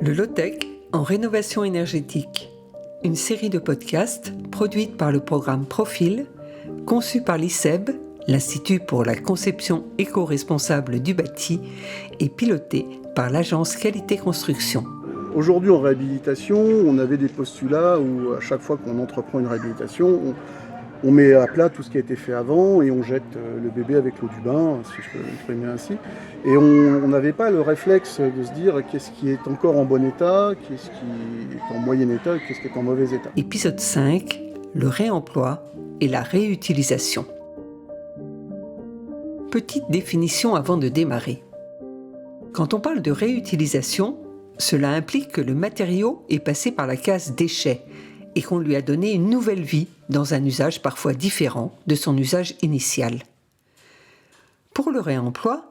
Le Low-Tech en rénovation énergétique, une série de podcasts produite par le programme Profil, conçu par l'ICEB, l'Institut pour la conception éco-responsable du bâti, et piloté par l'agence Qualité Construction. Aujourd'hui en réhabilitation, on avait des postulats où à chaque fois qu'on entreprend une réhabilitation, on met à plat tout ce qui a été fait avant et on jette le bébé avec l'eau du bain, si je peux m'exprimer ainsi. Et on n'avait pas le réflexe de se dire qu'est-ce qui est encore en bon état, qu'est-ce qui est en moyen état et qu'est-ce qui est en mauvais état. Épisode 5, le réemploi et la réutilisation. Petite définition avant de démarrer. Quand on parle de réutilisation, cela implique que le matériau est passé par la case déchets et qu'on lui a donné une nouvelle vie dans un usage parfois différent de son usage initial. Pour le réemploi,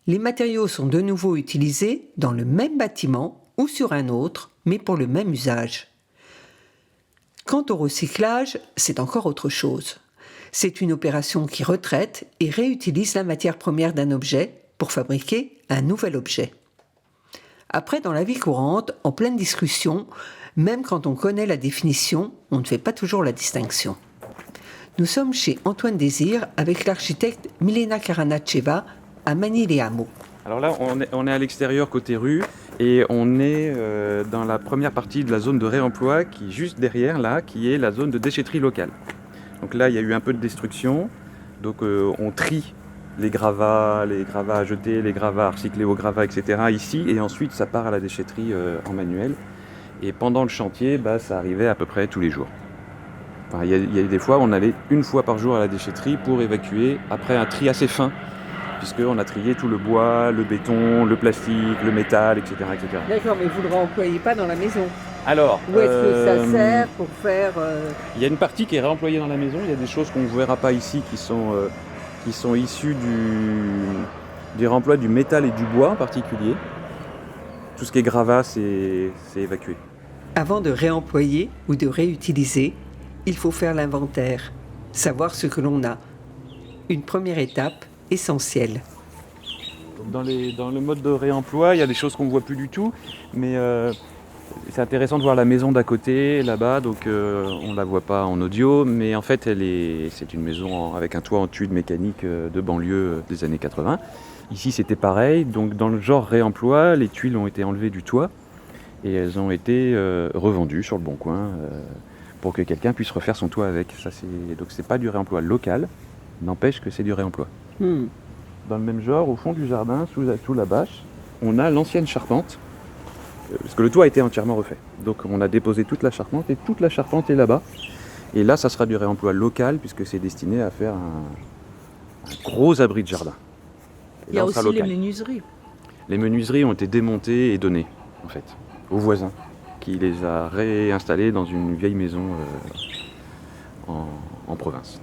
les matériaux sont de nouveau utilisés dans le même bâtiment ou sur un autre, mais pour le même usage. Quant au recyclage, c'est encore autre chose. C'est une opération qui retraite et réutilise la matière première d'un objet pour fabriquer un nouvel objet. Après, dans la vie courante, en pleine discussion, même quand on connaît la définition, on ne fait pas toujours la distinction. Nous sommes chez Antoine Désir avec l'architecte Milena Karanacheva à Manille-les-Hameaux. Alors là, on est à l'extérieur côté rue et on est dans la première partie de la zone de réemploi qui est juste derrière là, qui est la zone de déchetterie locale. Donc là, il y a eu un peu de destruction, donc on trie les gravats à jeter, les gravats à recycler au gravat, etc. ici, et ensuite ça part à la déchetterie en manuel. Et pendant le chantier, ça arrivait à peu près tous les jours. Enfin, il y a des fois où on allait une fois par jour à la déchetterie pour évacuer, après un tri assez fin, puisqu'on a trié tout le bois, le béton, le plastique, le métal, etc. etc. D'accord, mais vous ne le réemployez pas dans la maison. Alors, où est-ce que ça sert pour faire... Il y a une partie qui est réemployée dans la maison, il y a des choses qu'on ne verra pas ici qui sont issues du réemploi du métal et du bois en particulier. Tout ce qui est gravat, c'est évacué. Avant de réemployer ou de réutiliser, il faut faire l'inventaire, savoir ce que l'on a. Une première étape essentielle. Dans le mode de réemploi, il y a des choses qu'on ne voit plus du tout, mais c'est intéressant de voir la maison d'à côté, là-bas, donc on ne la voit pas en audio, mais en fait c'est une maison avec un toit en tuile mécanique de banlieue des années 80. Ici c'était pareil, donc dans le genre réemploi, les tuiles ont été enlevées du toit et elles ont été revendues sur le Bon Coin pour que quelqu'un puisse refaire son toit avec. Donc c'est pas du réemploi local, n'empêche que c'est du réemploi. Dans le même genre, au fond du jardin, sous la bâche, on a l'ancienne charpente, parce que le toit a été entièrement refait. Donc on a déposé toute la charpente et toute la charpente est là-bas. Et là, ça sera du réemploi local puisque c'est destiné à faire un gros abri de jardin. Il y a aussi les menuiseries. Les menuiseries ont été démontées et données, en fait, aux voisins, qui les a réinstallées dans une vieille maison en province.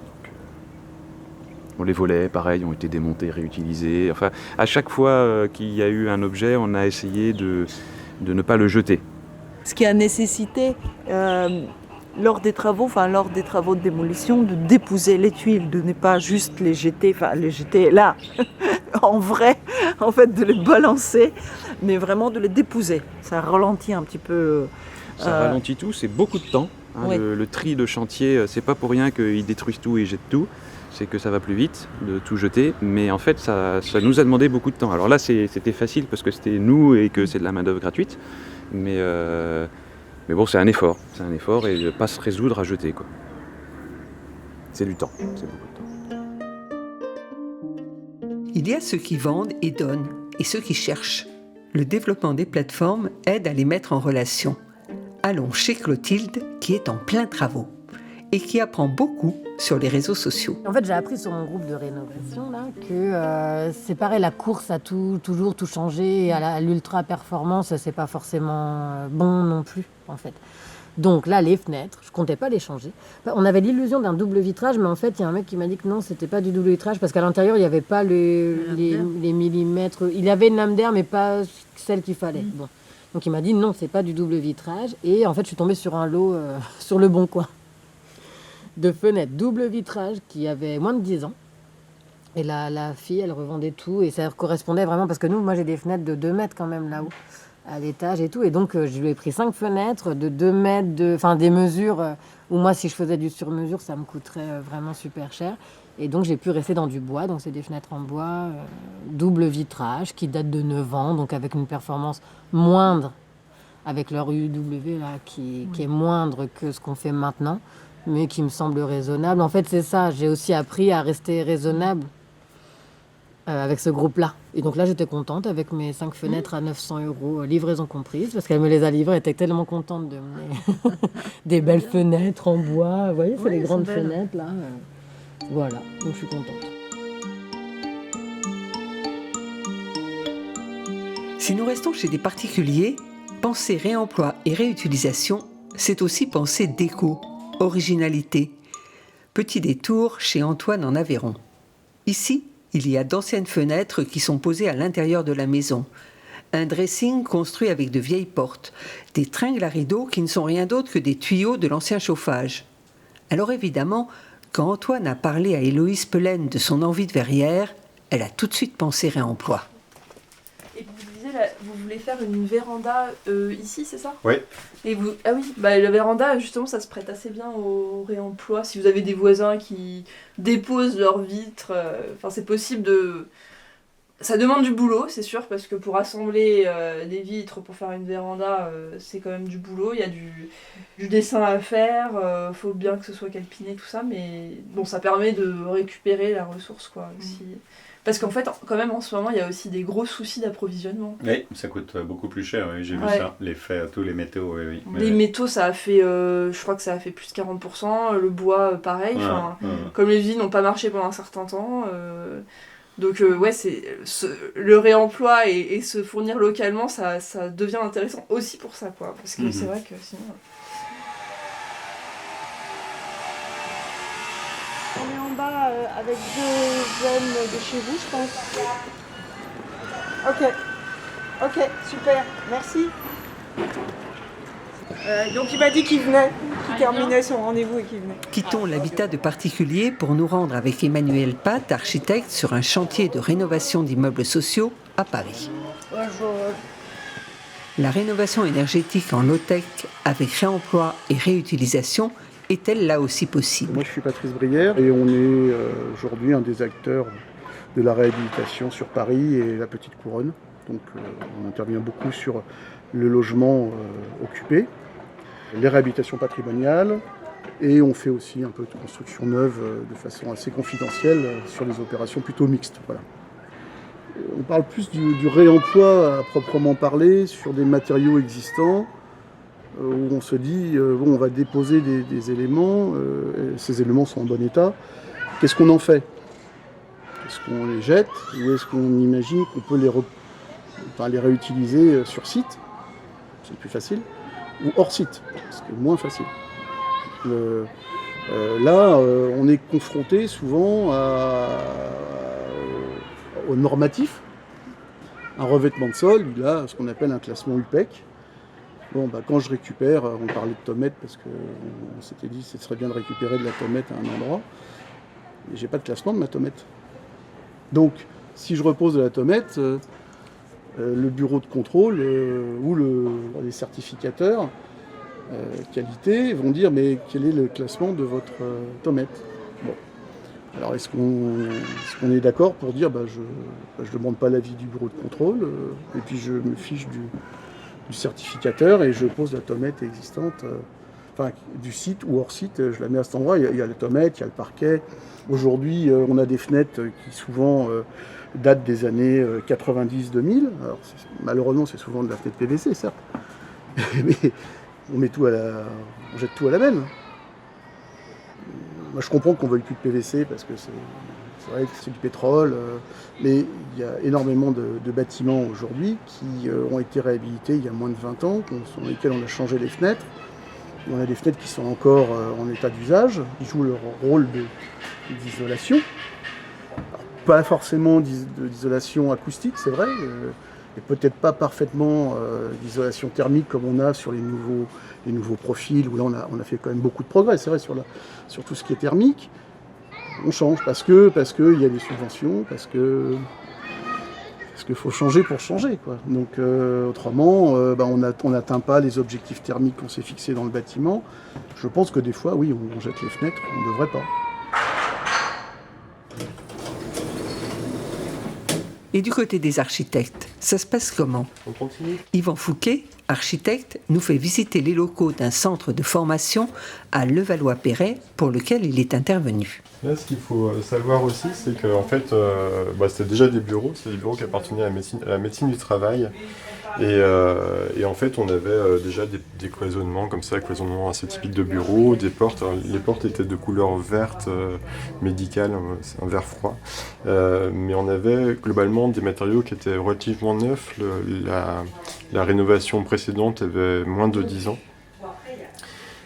Les volets, pareil, ont été démontés, réutilisés. Enfin, à chaque fois qu'il y a eu un objet, on a essayé de ne pas le jeter. Ce qui a nécessité, lors des travaux de démolition, de dépouser les tuiles, de ne pas juste les jeter là, en vrai, en fait, de les balancer, mais vraiment de les dépouser. Ça ralentit un petit peu. Ça ralentit tout, c'est beaucoup de temps. Oui. Le tri de chantier, c'est pas pour rien qu'ils détruisent tout et jettent tout. C'est que ça va plus vite de tout jeter, mais en fait ça nous a demandé beaucoup de temps. Alors là c'était facile parce que c'était nous et que c'est de la main d'œuvre gratuite, mais bon c'est un effort et de pas se résoudre à jeter quoi. C'est du temps, c'est beaucoup de temps. Il y a ceux qui vendent et donnent et ceux qui cherchent. Le développement des plateformes aide à les mettre en relation. Allons chez Clotilde qui est en plein travaux et qui apprend beaucoup sur les réseaux sociaux. En fait, j'ai appris sur mon groupe de rénovation là, que c'est pareil, la course à toujours tout changer, à l'ultra performance, c'est pas forcément bon non plus, en fait. Donc là, les fenêtres, je comptais pas les changer. On avait l'illusion d'un double vitrage, mais en fait, il y a un mec qui m'a dit que non, c'était pas du double vitrage, parce qu'à l'intérieur, il n'y avait pas les millimètres. Il y avait une lame d'air, mais pas celle qu'il fallait. Bon. Donc il m'a dit non, c'est pas du double vitrage. Et en fait, je suis tombée sur un lot sur le Bon Coin de fenêtres double vitrage qui avait moins de 10 ans. Et la fille, elle revendait tout et ça correspondait vraiment, parce que moi j'ai des fenêtres de 2 mètres quand même là-haut. à l'étage et tout. Et donc, je lui ai pris 5 fenêtres de 2 mètres, enfin des mesures où moi, si je faisais du sur-mesure, ça me coûterait vraiment super cher. Et donc, j'ai pu rester dans du bois. Donc, c'est des fenêtres en bois, double vitrage, qui datent de 9 ans, donc avec une performance moindre, avec leur UW là, qui est moindre que ce qu'on fait maintenant, mais qui me semble raisonnable. En fait, c'est ça. J'ai aussi appris à rester raisonnable avec ce groupe-là. Et donc là, j'étais contente avec mes 5 fenêtres à 900 €, livraison comprise, parce qu'elle me les a livrées. Elle était tellement contente de me des belles fenêtres en bois. Vous voyez, c'est les grandes fenêtres, là. Voilà, donc je suis contente. Si nous restons chez des particuliers, penser réemploi et réutilisation, c'est aussi penser déco, originalité. Petit détour chez Antoine en Aveyron. Ici, il y a d'anciennes fenêtres qui sont posées à l'intérieur de la maison. Un dressing construit avec de vieilles portes, des tringles à rideaux qui ne sont rien d'autre que des tuyaux de l'ancien chauffage. Alors évidemment, quand Antoine a parlé à Héloïse Pelaine de son envie de verrière, elle a tout de suite pensé réemploi. Et vous disiez, là, vous voulez faire une véranda ici, c'est ça? Oui. Et vous... Ah oui, bah, la véranda, justement, ça se prête assez bien au réemploi. Si vous avez des voisins qui déposent leurs vitres, c'est possible de... Ça demande du boulot, c'est sûr, parce que pour assembler des vitres pour faire une véranda, c'est quand même du boulot. Il y a du dessin à faire, faut bien que ce soit calpiné, tout ça, mais bon, ça permet de récupérer la ressource, quoi, aussi. Parce qu'en fait, quand même, en ce moment, il y a aussi des gros soucis d'approvisionnement. Oui, ça coûte beaucoup plus cher, oui, j'ai vu ça. Les faits, tous les métaux, oui. Les métaux, ça a fait, je crois que ça a fait plus de 40%. Le bois, pareil. Comme les usines n'ont pas marché pendant un certain temps. Donc, c'est le réemploi et se fournir localement, ça devient intéressant aussi pour ça, quoi. Parce que c'est vrai que sinon... On est en bas avec 2 jeunes de chez vous, je pense. Ok, super, merci. Donc il m'a dit qu'il venait, qu'il terminait son rendez-vous et qu'il venait. Quittons l'habitat de particulier pour nous rendre avec Emmanuel Pat, architecte, sur un chantier de rénovation d'immeubles sociaux à Paris. Bonjour. La rénovation énergétique en low-tech avec réemploi et réutilisation est-elle là aussi possible? Moi je suis Patrice Brière et on est aujourd'hui un des acteurs de la réhabilitation sur Paris et la Petite Couronne. Donc on intervient beaucoup sur le logement occupé, les réhabilitations patrimoniales et on fait aussi un peu de construction neuve de façon assez confidentielle sur des opérations plutôt mixtes. Voilà. On parle plus du réemploi à proprement parler sur des matériaux existants où on se dit, on va déposer des éléments, ces éléments sont en bon état, qu'est-ce qu'on en fait? Est-ce qu'on les jette ou est-ce qu'on imagine qu'on peut les réutiliser sur site? C'est le plus facile, ou hors site, c'est moins facile. Là, on est confronté souvent au normatif. Un revêtement de sol, il a ce qu'on appelle un classement UPEC. Quand je récupère, on parlait de tomate parce qu'on s'était dit que ce serait bien de récupérer de la tomate à un endroit, mais j'ai pas de classement de ma tomate. Donc, si je repose de la tomate, le bureau de contrôle ou les certificateurs qualité vont dire mais quel est le classement de votre tomate? Bon. Alors est-ce qu'on est d'accord pour dire je demande pas l'avis du bureau de contrôle et puis je me fiche du certificateur et je pose la tomate existante du site ou hors site, je la mets à cet endroit, il y a la tomate, il y a le parquet. Aujourd'hui on a des fenêtres qui souvent datent des années 90-2000. Alors malheureusement c'est souvent de la fenêtre PVC certes, mais on jette tout à la benne. Moi je comprends qu'on veuille plus de PVC parce que c'est vrai que c'est du pétrole, mais il y a énormément de bâtiments aujourd'hui qui ont été réhabilités il y a moins de 20 ans, sur lesquels on a changé les fenêtres. On a des fenêtres qui sont encore en état d'usage, qui jouent leur rôle d'isolation. Pas forcément d'isolation acoustique, c'est vrai, et peut-être pas parfaitement d'isolation thermique comme on a sur les nouveaux profils, où là on a fait quand même beaucoup de progrès, c'est vrai, sur tout ce qui est thermique. On change parce que il y a des subventions, parce que Parce qu'il faut changer pour changer, quoi. Donc autrement, on n'atteint pas les objectifs thermiques qu'on s'est fixés dans le bâtiment. Je pense que des fois, oui, on jette les fenêtres, on ne devrait pas. Et du côté des architectes, ça se passe comment ? On continue. Yvan Fouquet, architecte, nous fait visiter les locaux d'un centre de formation à Levallois-Perret pour lequel il est intervenu. Là, ce qu'il faut savoir aussi, c'est qu'en fait, c'était déjà des bureaux, c'est des bureaux qui appartenaient à la médecine du travail. Et en fait, on avait déjà des cloisonnements comme ça, cloisonnements assez typiques de bureaux, des portes. Alors, les portes étaient de couleur verte médicale, c'est un vert froid. Mais on avait globalement des matériaux qui étaient relativement neufs. La rénovation précédente avait moins de 10 ans.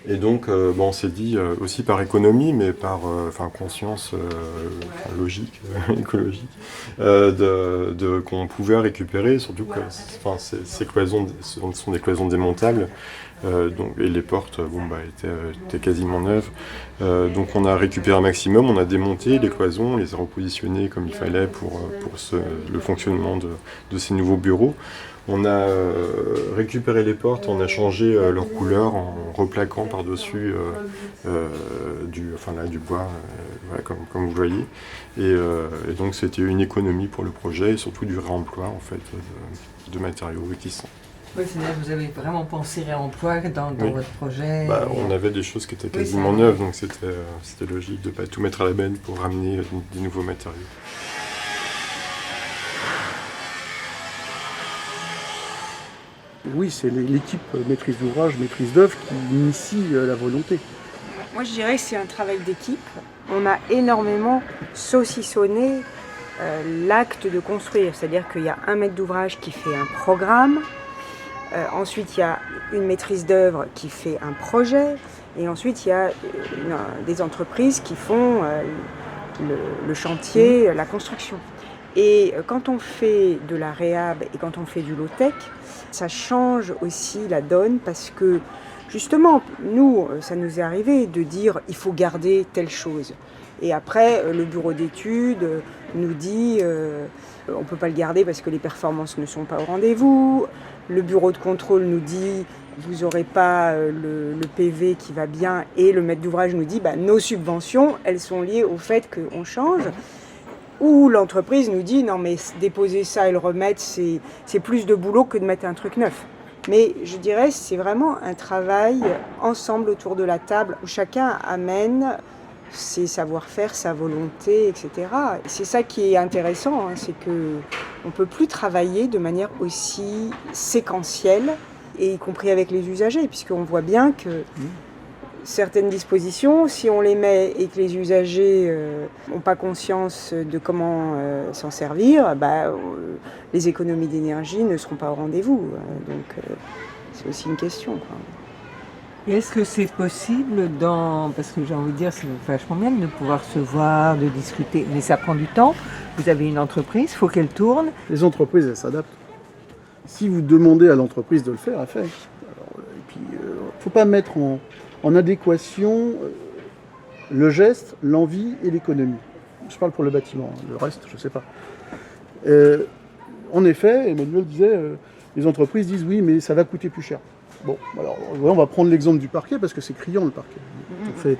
Et donc, on s'est dit, aussi par économie, mais par conscience logique, écologique, qu'on pouvait récupérer, surtout que ces cloisons sont des cloisons démontables, et les portes étaient quasiment neuves. Donc on a récupéré un maximum, on a démonté les cloisons, on les a repositionnées comme il fallait pour le fonctionnement de ces nouveaux bureaux. On a récupéré les portes, on a changé leur couleur en replaquant par-dessus du bois, comme vous voyez. Et donc c'était une économie pour le projet et surtout du réemploi en fait, de matériaux existants. Oui, c'est-à-dire que vous avez vraiment pensé réemploi dans votre projet. On avait des choses qui étaient quasiment neuves, donc c'était logique de ne pas tout mettre à la benne pour ramener des nouveaux matériaux. Oui, c'est l'équipe maîtrise d'ouvrage, maîtrise d'œuvre qui initie la volonté. Moi, je dirais que c'est un travail d'équipe. On a énormément saucissonné l'acte de construire. C'est-à-dire qu'il y a un maître d'ouvrage qui fait un programme. Ensuite, il y a une maîtrise d'œuvre qui fait un projet. Et ensuite, il y a des entreprises qui font le chantier, la construction. Et quand on fait de la réhab et quand on fait du low-tech, ça change aussi la donne parce que justement, nous, ça nous est arrivé de dire il faut garder telle chose. Et après, le bureau d'études nous dit on ne peut pas le garder parce que les performances ne sont pas au rendez-vous. Le bureau de contrôle nous dit vous n'aurez pas le PV qui va bien. Et le maître d'ouvrage nous dit nos subventions, elles sont liées au fait qu'on change. Ou l'entreprise nous dit non mais déposer ça et le remettre c'est plus de boulot que de mettre un truc neuf. Mais je dirais c'est vraiment un travail ensemble autour de la table où chacun amène ses savoir-faire, sa volonté, etc. Et c'est ça qui est intéressant, c'est qu'on ne peut plus travailler de manière aussi séquentielle, et y compris avec les usagers, puisqu'on voit bien que certaines dispositions, si on les met et que les usagers n'ont pas conscience de comment s'en servir, les économies d'énergie ne seront pas au rendez-vous. Donc c'est aussi une question, quoi. Et est-ce que c'est possible parce que j'ai envie de dire, c'est vachement bien de pouvoir se voir, de discuter, mais ça prend du temps. Vous avez une entreprise, il faut qu'elle tourne. Les entreprises, elles s'adaptent. Si vous demandez à l'entreprise de le faire, elle fait. Et puis, il ne faut pas mettre en adéquation le geste, l'envie et l'économie. Je parle pour le bâtiment, le reste, je ne sais pas. En effet, Emmanuel disait, les entreprises disent oui, mais ça va coûter plus cher. Bon, alors on va prendre l'exemple du parquet parce que c'est criant le parquet. On fait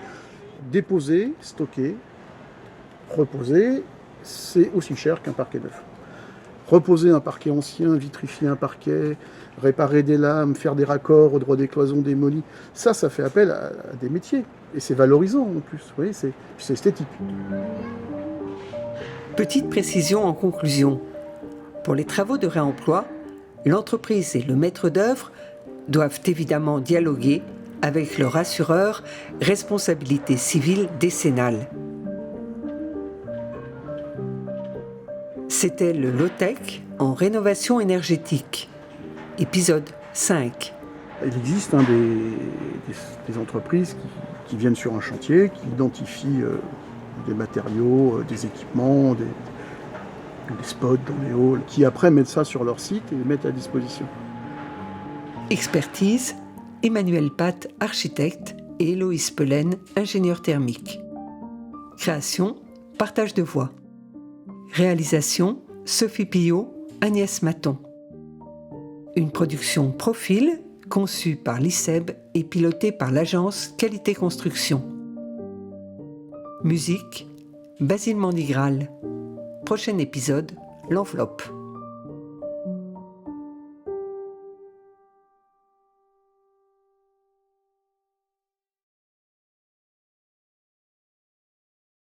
déposer, stocker, reposer, c'est aussi cher qu'un parquet neuf. Reposer un parquet ancien, vitrifier un parquet, réparer des lames, faire des raccords au droit des cloisons démolies, ça fait appel à des métiers. Et c'est valorisant en plus, vous voyez, c'est esthétique. Petite précision en conclusion. Pour les travaux de réemploi, l'entreprise et le maître d'œuvre doivent évidemment dialoguer avec leur assureur responsabilité civile décennale. C'était le low-tech en rénovation énergétique, épisode 5. Il existe des entreprises qui viennent sur un chantier, qui identifient des matériaux, des équipements, des spots dans les halls, qui après mettent ça sur leur site et les mettent à disposition. Expertise, Emmanuel Pat, architecte, et Héloïse Pelen, ingénieur thermique. Création, partage de voix. Réalisation, Sophie Pillot, Agnès Maton. Une production Profil, conçue par l'ICEB et pilotée par l'agence Qualité Construction. Musique, Basile Mandigral. Prochain épisode, l'enveloppe.